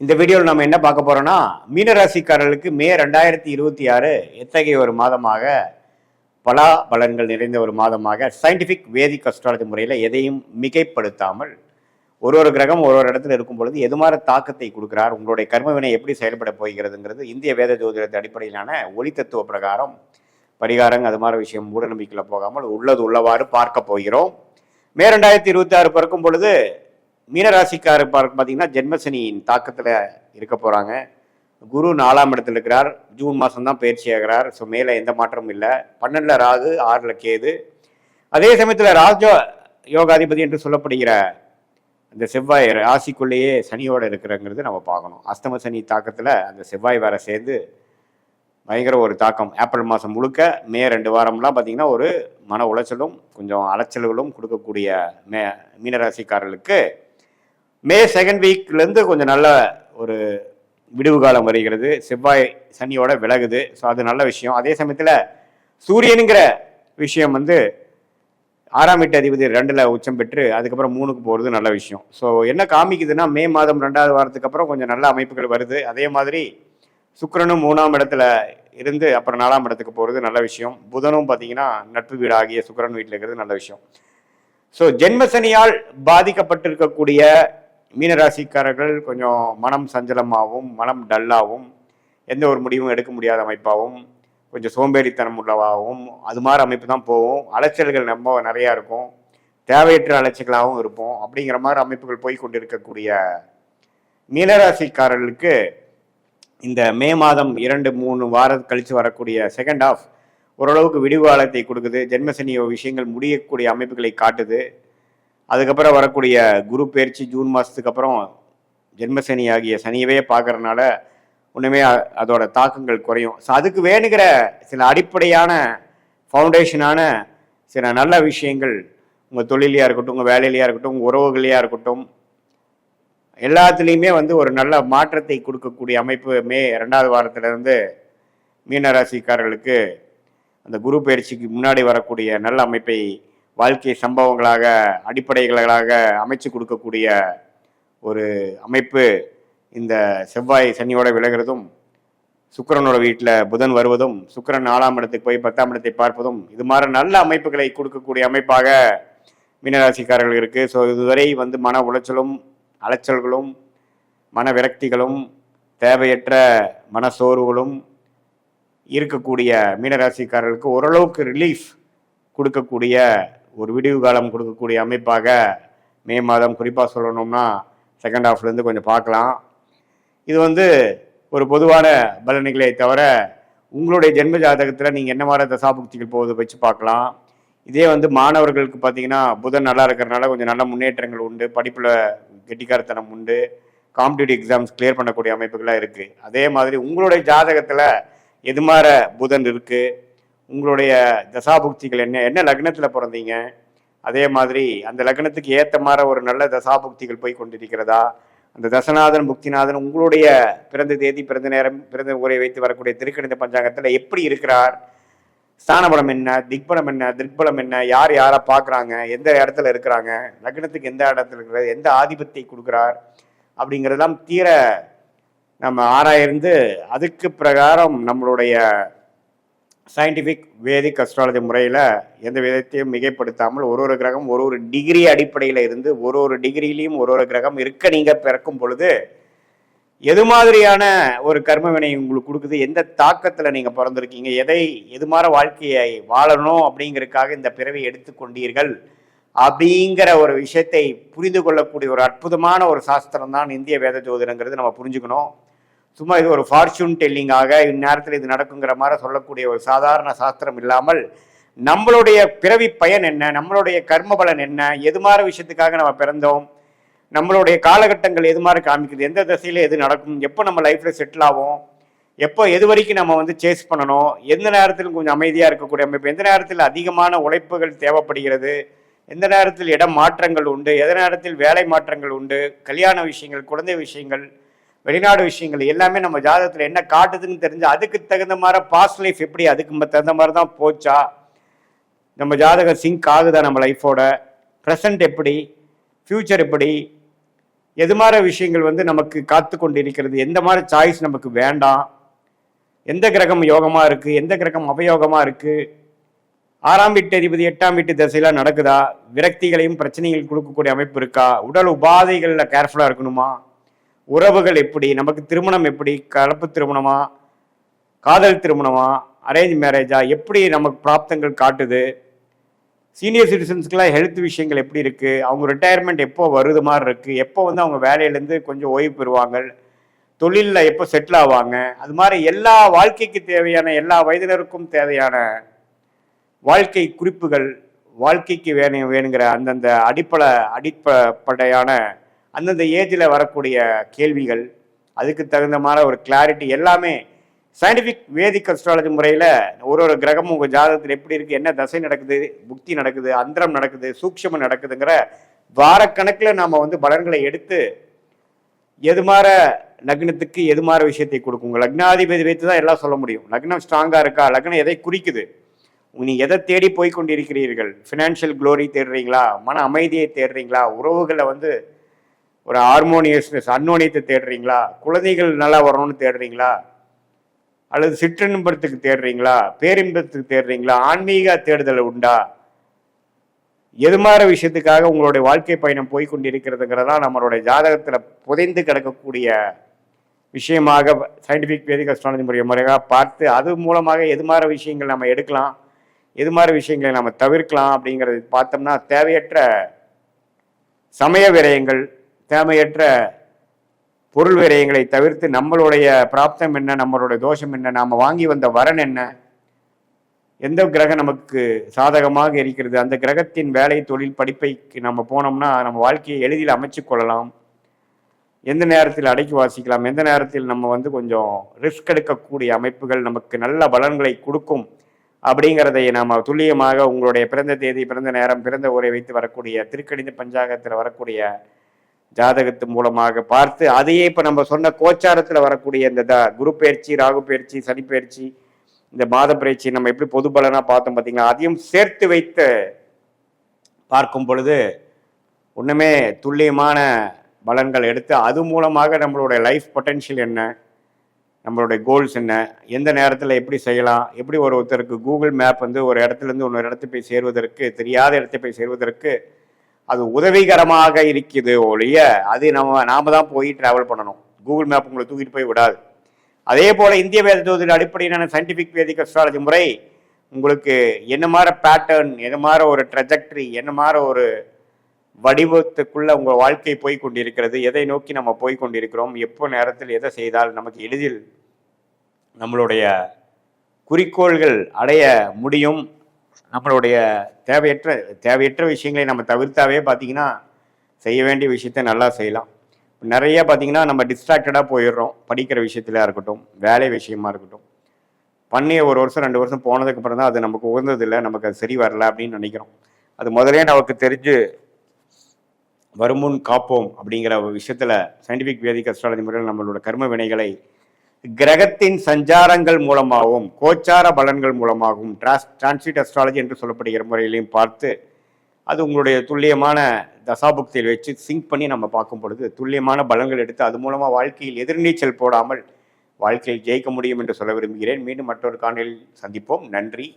இந்த வீடியோவில் நம்ம என்ன பார்க்க போறோம்னா, மீனராசிக்காரர்களுக்கு மே 2026 எத்தகைய ஒரு மாதமாக, பலாபலன்கள் நிறைந்த ஒரு மாதமாக, சயின்டிஃபிக் வேதிக் அஸ்ட்ராலஜி முறையில் எதையும் மிகைப்படுத்தாமல் ஒரு ஒரு கிரகம் ஒரு ஒரு இடத்துல இருக்கும் பொழுது எது மாதிரி தாக்கத்தை கொடுக்கிறார், உங்களுடைய கர்மவினை எப்படி செயல்பட போகிறதுங்கிறது இந்திய வேத ஜோதிடத்தின் அடிப்படையிலான ஒளி தத்துவ பிரகாரம் பரிகாரங்கள் அது மாதிரி விஷயம் மூட நம்பிக்கையில் போகாமல் உள்ளது உள்ளவாறு பார்க்க போகிறோம். மே 2026 பிறக்கும் பொழுது மீனராசிக்காரர் பார்த்தீங்கன்னா ஜென்மசனியின் தாக்கத்தில் இருக்க போகிறாங்க. குரு 4ஆம் இடத்துல இருக்கிறார். ஜூன் மாதம் தான் பயிற்சி ஆகிறார். ஸோ மேலே எந்த மாற்றமும் இல்லை. 12ல் ராகு, 6ல் கேது. அதே சமயத்தில் ராஜ யோகாதிபதி என்று சொல்லப்படுகிற அந்த செவ்வாய் ராசிக்குள்ளேயே சனியோடு இருக்கிறங்கிறது நம்ம பார்க்கணும். அஸ்தம சனி தாக்கத்தில் அந்த செவ்வாய் வேற சேர்ந்து பயங்கர ஒரு தாக்கம். ஏப்ரல் மாதம் முழுக்க மே 2 வாரம்லாம் பார்த்திங்கன்னா ஒரு மன உளைச்சலும் கொஞ்சம் அலைச்சல்களும் கொடுக்கக்கூடிய மீனராசிக்காரர்களுக்கு மே 2nd வீக்லேருந்து கொஞ்சம் நல்ல ஒரு விடுவு காலம் வருகிறது. செவ்வாய் சனியோட விலகுது. ஸோ அது நல்ல விஷயம். அதே சமயத்தில் சூரியனுங்கிற விஷயம் 6ஆம் வீட்டு அதிபதி 2ல் உச்சம் பெற்று அதுக்கப்புறம் 3க்கு போகிறது நல்ல விஷயம். ஸோ என்ன காமிக்குதுன்னா, மே மாதம் 2வது வாரத்துக்கு அப்புறம் கொஞ்சம் நல்ல அமைப்புகள் வருது. அதே மாதிரி சுக்கிரனும் 3ஆம் இடத்துல இருந்து அப்புறம் 4ஆம் இடத்துக்கு போகிறது நல்ல விஷயம். புதனும் பார்த்தீங்கன்னா நட்பு வீடு ஆகிய சுக்கிரன் வீட்டில் இருக்கிறது நல்ல விஷயம். ஸோ ஜென்மசனியால் பாதிக்கப்பட்டிருக்கக்கூடிய மீனராசிக்காரர்கள் கொஞ்சம் மனம் சஞ்சலமாகவும் மனம் டல்லாகவும் எந்த ஒரு முடிவும் எடுக்க முடியாத அமைப்பாகவும் கொஞ்சம் சோம்பேறித்தனம் உள்ளவாகவும் அது மாதிரி அமைப்பு தான் போகும். அலைச்சல்கள் ரொம்ப நிறையா இருக்கும். தேவையற்ற அலைச்சல்களாகவும் இருப்போம். அப்படிங்கிற மாதிரி அமைப்புகள் போய் கொண்டிருக்கக்கூடிய மீனராசிக்காரர்களுக்கு இந்த மே மாதம் 2-3 வாரம் கழித்து வரக்கூடிய செகண்ட் ஆஃப் ஓரளவுக்கு விடிவு காலத்தை கொடுக்குது. ஜென்மசனி விஷயங்கள் முடியக்கூடிய அமைப்புகளை காட்டுது. அதுக்கப்புறம் வரக்கூடிய குரு பயிற்சி ஜூன் மாதத்துக்கு அப்புறம் ஜென்மசனி ஆகிய சனியவே பார்க்கறதுனால ஒன்றுமே அதோட தாக்கங்கள் குறையும். ஸோ அதுக்கு வேணுங்கிற சில அடிப்படையான ஃபவுண்டேஷனான சில நல்ல விஷயங்கள் உங்கள் தொழிலையாக இருக்கட்டும், உங்கள் வேலையிலையாக இருக்கட்டும், உங்கள் உறவுகளையாக இருக்கட்டும், எல்லாத்துலேயுமே ஒரு நல்ல மாற்றத்தை கொடுக்கக்கூடிய அமைப்பு மே 2வது வாரத்திலிருந்து மீனராசிக்காரர்களுக்கு அந்த குரு பயிற்சிக்கு முன்னாடி வரக்கூடிய நல்ல அமைப்பை வாழ்க்கை சம்பவங்களாக அடிப்படைகளாக அமைச்சு கொடுக்கக்கூடிய ஒரு அமைப்பு. இந்த செவ்வாய் சனியோட விலகிறதும், சுக்கிரனோட வீட்டில் புதன் வருவதும், சுக்கிரன் 4ஆம் இடத்துக்கு போய் 10ஆம் இடத்தை பார்ப்பதும் இது மாதிரி நல்ல அமைப்புகளை கொடுக்கக்கூடிய அமைப்பாக மீனராசிக்காரர்கள் இருக்குது. ஸோ இதுவரை மன உளைச்சலும் அலைச்சல்களும் மன விரக்திகளும் தேவையற்ற மன சோர்வுகளும் இருக்கக்கூடிய மீனராசிக்காரர்களுக்கு ஓரளவுக்கு ரிலீஃப் கொடுக்கக்கூடிய ஒரு விடிவு காலம் கொடுக்கக்கூடிய அமைப்பாக மே மாதம் குறிப்பாக சொல்லணும்னா செகண்ட் ஹாஃப்லேருந்து கொஞ்சம் பார்க்கலாம். இது ஒரு பொதுவான பலன்களை தவிர உங்களுடைய ஜென்ம ஜாதகத்தில் நீங்கள் என்ன மாதிரி தசாபுக்திகள் போகுது வச்சு பார்க்கலாம். இதே மாணவர்களுக்கு பார்த்தீங்கன்னா புதன் நல்லா இருக்கிறனால கொஞ்சம் நல்ல முன்னேற்றங்கள் உண்டு. படிப்பில் கெட்டிக்காரத்தனம் உண்டு. காம்படிட்டிவ் எக்ஸாம்ஸ் கிளியர் பண்ணக்கூடிய அமைப்புகளாக இருக்குது. அதே மாதிரி உங்களுடைய ஜாதகத்தில் எது மாதிரி புதன் இருக்குது, உங்களுடைய தசாபுக்திகள் என்ன லக்னத்தில் பிறந்தீங்க, அதே மாதிரி அந்த லக்னத்துக்கு ஏற்ற மாதிரி ஒரு நல்ல தசாபுக்திகள் போய் கொண்டிருக்கிறதா, அந்த தசநாதன் புக்திநாதன் உங்களுடைய பிறந்த தேதி பிறந்த நேரம் பிறந்த ஊரை வைத்து வரக்கூடிய திருக்கணித பஞ்சாங்கத்தில் எப்படி இருக்கிறார், ஸ்தானபலம் என்ன, திக்பலம் என்ன, திருப்பலம் என்ன, யார் யாரை பார்க்குறாங்க, எந்த இடத்துல இருக்கிறாங்க, லக்னத்துக்கு எந்த இடத்துல இருக்கிறார், எந்த ஆதிபத்தை கொடுக்குறார் அப்படிங்கிறதெல்லாம் தீர நம்ம ஆராய்ந்து அதுக்கு பிரகாரம் நம்மளுடைய சயின்டிஃபிக் வேதிக் அஸ்ட்ராலஜி முறையில் எந்த விதத்தையும் மிகைப்படுத்தாமல் ஒரு கிரகம் ஒரு டிகிரி அடிப்படையில் இருந்து ஒரு டிகிரிலையும் ஒரு கிரகம் இருக்க நீங்கள் பிறக்கும் பொழுது எது மாதிரியான ஒரு கர்மவினை உங்களுக்கு கொடுக்குது, எந்த தாக்கத்தில் நீங்கள் பிறந்திருக்கீங்க, எது மாதிரி வாழ்க்கையை வாழணும் அப்படிங்கிறதுக்காக இந்த பிறவை எடுத்துக்கொண்டீர்கள் அப்படிங்கிற ஒரு விஷயத்தை புரிந்து கொள்ளக்கூடிய ஒரு அற்புதமான ஒரு சாஸ்திரம் தான் இந்திய வேத ஜோதிடங்கிறது நம்ம புரிஞ்சுக்கணும். சும்மா இது ஒரு ஃபார்ச்சூன் டெல்லிங்காக இந்நேரத்தில் இது நடக்குங்கிற மாதிரி சொல்லக்கூடிய ஒரு சாதாரண சாஸ்திரம் இல்லாமல் நம்மளுடைய பிறவி பயன் என்ன, நம்மளுடைய கர்ம பலன் என்ன, எது மாதிரி விஷயத்துக்காக நம்ம பிறந்தோம், நம்மளுடைய காலகட்டங்கள் எது மாதிரி காமிக்குது, எந்த திசையில் எது நடக்கும், எப்போ நம்ம லைஃப்பில் செட்டில் ஆகும், எப்போ எது வரைக்கும் நம்ம சேஸ் பண்ணணும், எந்த நேரத்தில் கொஞ்சம் அமைதியாக இருக்கக்கூடிய அமைப்பு, எந்த நேரத்தில் அதிகமான உழைப்புகள் தேவைப்படுகிறது, எந்த நேரத்தில் இடம் மாற்றங்கள் உண்டு, எந்த நேரத்தில் வேலை மாற்றங்கள் உண்டு, கல்யாண விஷயங்கள், குழந்தை விஷயங்கள், வெளிநாடு விஷயங்கள் எல்லாமே நம்ம ஜாதகத்தில் என்ன காட்டுதுன்னு தெரிஞ்சு அதுக்கு தகுந்த மாதிரி பாஸ்ட் லைஃப் எப்படி அதுக்கு தகுந்த மாதிரி தான் போச்சா, நம்ம ஜாதகம் சிங்க் ஆகுதா நம்ம லைஃபோட, ப்ரெசண்ட் எப்படி, ஃப்யூச்சர் எப்படி, எது மாதிரி விஷயங்கள் வந்து நமக்கு காத்து கொண்டு இருக்கிறது, எந்த மாதிரி சாய்ஸ் நமக்கு வேண்டாம், எந்த கிரகம் யோகமாக இருக்குது, எந்த கிரகம் அபயோகமாக இருக்குது, 6ஆம் வீட்டு அதிபதி 8ஆம் வீட்டு திசையெல்லாம் நடக்குதா, விரக்திகளையும் பிரச்சனைகள் கொடுக்கக்கூடிய அமைப்பு இருக்கா, உடல் உபாதைகளில் கேர்ஃபுல்லாக இருக்கணுமா, உறவுகள் எப்படி, நமக்கு திருமணம் எப்படி, கலப்பு திருமணமா, காதல் திருமணமா, அரேஞ்ச் மேரேஜா, எப்படி நமக்கு பிராப்தங்கள் காட்டுது, சீனியர் சிட்டிசன்ஸ்க்குலாம் ஹெல்த் விஷயங்கள் எப்படி இருக்குது, அவங்க ரிட்டையர்மெண்ட் எப்போ வருது மாதிரி இருக்குது, எப்போ வந்து அவங்க வேலையிலேருந்து கொஞ்சம் ஓய்வு பெறுவாங்க, தொழிலில் எப்போ செட்டில் ஆவாங்க, அது மாதிரி எல்லா வாழ்க்கைக்கு தேவையான எல்லா வயதினருக்கும் தேவையான வாழ்க்கை குறிப்புகள், வாழ்க்கைக்கு வேணுங்கிற அந்தந்த அடிப்படையான அந்தந்த ஏஜில் வரக்கூடிய கேள்விகள், அதுக்கு தகுந்த மாதிரி ஒரு கிளாரிட்டி எல்லாமே சயின்டிஃபிக் வேதிக் அஸ்ட்ராலஜி முறையில் ஒரு கிரகமும் உங்கள் ஜாதகத்தில் எப்படி இருக்குது, என்ன தசை நடக்குது, புக்தி நடக்குது, அந்தரம் நடக்குது, சூக்ஷமம் நடக்குதுங்கிற வாரக்கணக்கில் நாம் வந்து பலன்களை எடுத்து எது மாதிரி லக்னத்துக்கு எது மாதிரி விஷயத்தை கொடுக்குங்க. லக்னாதிபதி வைத்து தான் எல்லாம் சொல்ல முடியும். லக்னம் ஸ்ட்ராங்காக இருக்கா, லக்னம் எதை குறிக்குது, நீங்கள் எதை தேடி போய் கொண்டிருக்கிறீர்கள், ஃபினான்ஷியல் க்ளோரி தேடுறீங்களா, மன அமைதியை தேடுறீங்களா, உறவுகளை வந்து ஒரு ஹார்மோனியஸ்னஸ் அன்னோனியத்தை தேடுறீங்களா, குழந்தைகள் நல்லா வரணும்னு தேடுறீங்களா, அல்லது சிற்றின்பத்துக்கு தேடுறீங்களா, பேரின்பத்துக்கு தேடுறீங்களா, ஆன்மீக தேடுதல் உண்டா, எது மாதிரி விஷயத்துக்காக உங்களுடைய வாழ்க்கை பயணம் போய் கொண்டிருக்கிறதுங்கிறதா நம்மளுடைய ஜாதகத்தில் புதைந்து கிடக்கக்கூடிய விஷயமாக சயின்டிஃபிக் வேதிக் அஸ்ட்ராலஜி முறையாக பார்த்து அது மூலமாக எது மாதிரி விஷயங்கள் நம்ம எடுக்கலாம், எது மாதிரி விஷயங்களை நம்ம தவிர்க்கலாம் அப்படிங்கிறது பார்த்தோம்னா தேவையற்ற சமய விரயங்கள், தேவையற்ற பொருள் விரயங்களை தவிர்த்து நம்மளுடைய பிராப்தம் என்ன, நம்மளுடைய தோஷம் என்ன, நாம் வாங்கி வந்த வரன் என்ன, எந்த கிரகம் நமக்கு சாதகமாக இருக்கிறது, அந்த கிரகத்தின் வேலை தொழில் படிப்பைக்கு நம்ம போனோம்னா நம்ம வாழ்க்கையை எளிதில் அமைச்சு கொள்ளலாம், எந்த நேரத்தில் அடக்கி வாசிக்கலாம், எந்த நேரத்தில் நம்ம வந்து கொஞ்சம் ரிஸ்க் எடுக்கக்கூடிய அமைப்புகள் நமக்கு நல்ல பலன்களை கொடுக்கும் அப்படிங்கிறதை நாம் துல்லியமாக உங்களுடைய பிறந்த தேதி, பிறந்த நேரம், பிறந்த ஊரை வைத்து வரக்கூடிய திருக்கணித பஞ்சாங்கத்தில் வரக்கூடிய ஜாதகத்து மூலமாக பார்த்து அதையே இப்போ நம்ம சொன்ன கோச்சாரத்தில் வரக்கூடிய இந்த குரு பயிற்சி, ராகு பயிற்சி, சனி பயிற்சி, இந்த மாத பயிற்சி நம்ம எப்படி பொது பலனாக பார்த்தோம் பார்த்தீங்களா, அதையும் சேர்த்து வைத்து பார்க்கும் பொழுது ஒன்றுமே துல்லியமான பலன்கள் எடுத்து அது மூலமாக நம்மளுடைய லைஃப் பொட்டென்ஷியல் என்ன, நம்மளுடைய கோல்ஸ் என்ன, எந்த நேரத்தில் எப்படி செய்யலாம், எப்படி ஒருத்தருக்கு கூகுள் மேப் வந்து ஒரு இடத்துலேருந்து இன்னொரு இடத்துக்கு போய் சேருவதற்கு, தெரியாத இடத்துக்கு போய் சேருவதற்கு அது உதவிகரமாக இருக்குது ஒழிய அது நாம தான் போய் டிராவல் பண்ணணும். கூகுள் மேப் உங்களை தூக்கிட்டு போய் விடாது. அதே போல் இந்திய வேத ஜோதிட அடிப்படையிலான சயின்டிஃபிக் வேதிக் அஸ்ட்ராலஜி முறை உங்களுக்கு என்ன மாதிரி பேட்டர்ன், என்ன மாதிரி ஒரு ட்ரெஜெக்டரி, என்ன மாதிரி ஒரு வடிவத்துக்குள்ள உங்கள் வாழ்க்கை போய் கொண்டிருக்கிறது, எதை நோக்கி நம்ம போய் கொண்டிருக்கிறோம், எப்போ நேரத்தில் எதை செய்தால் நமக்கு எளிதில் நம்மளுடைய குறிக்கோள்கள் அடைய முடியும், நம்மளுடைய தேவையற்ற விஷயங்களை நம்ம தவிர்த்தாவே பார்த்தீங்கன்னா செய்ய வேண்டிய விஷயத்த நல்லா செய்யலாம். நிறைய பார்த்தீங்கன்னா நம்ம டிஸ்ட்ராக்டடாக போயிடுறோம். படிக்கிற விஷயத்துல இருக்கட்டும், வேலை விஷயமா இருக்கட்டும், பண்ணி ஒரு வருஷம் 2 வருஷம் போனதுக்கு அப்புறம் தான் அது நமக்கு உகந்ததில்லை, நமக்கு அது சரி வரல அப்படின்னு நினைக்கிறோம். அது முதலே நமக்கு தெரிஞ்சு வருமுன் காப்போம் அப்படிங்கிற ஒரு விஷயத்துல சயின்டிஃபிக் வேதிக் அஸ்ட்ராலஜி முறையில் நம்மளோட கர்ம வினைகளை கிரகத்தின் சஞ்சாரங்கள் மூலமாகவும் கோச்சார பலன்கள் மூலமாகவும் டிரான்சிட் அஸ்ட்ராலஜி என்று சொல்லப்படுகிற முறையிலையும் பார்த்து அது உங்களுடைய துல்லியமான தசாபுக்தியில் வச்சு சிங்க் பண்ணி நம்ம பார்க்கும் பொழுது துல்லியமான பலன்கள் எடுத்து அது மூலமாக வாழ்க்கையில் எதிர்நீச்சல் போடாமல் வாழ்க்கையில் ஜெயிக்க முடியும் என்று சொல்ல விரும்புகிறேன். மீண்டும் மற்றொரு காணொளியில் சந்திப்போம். நன்றி.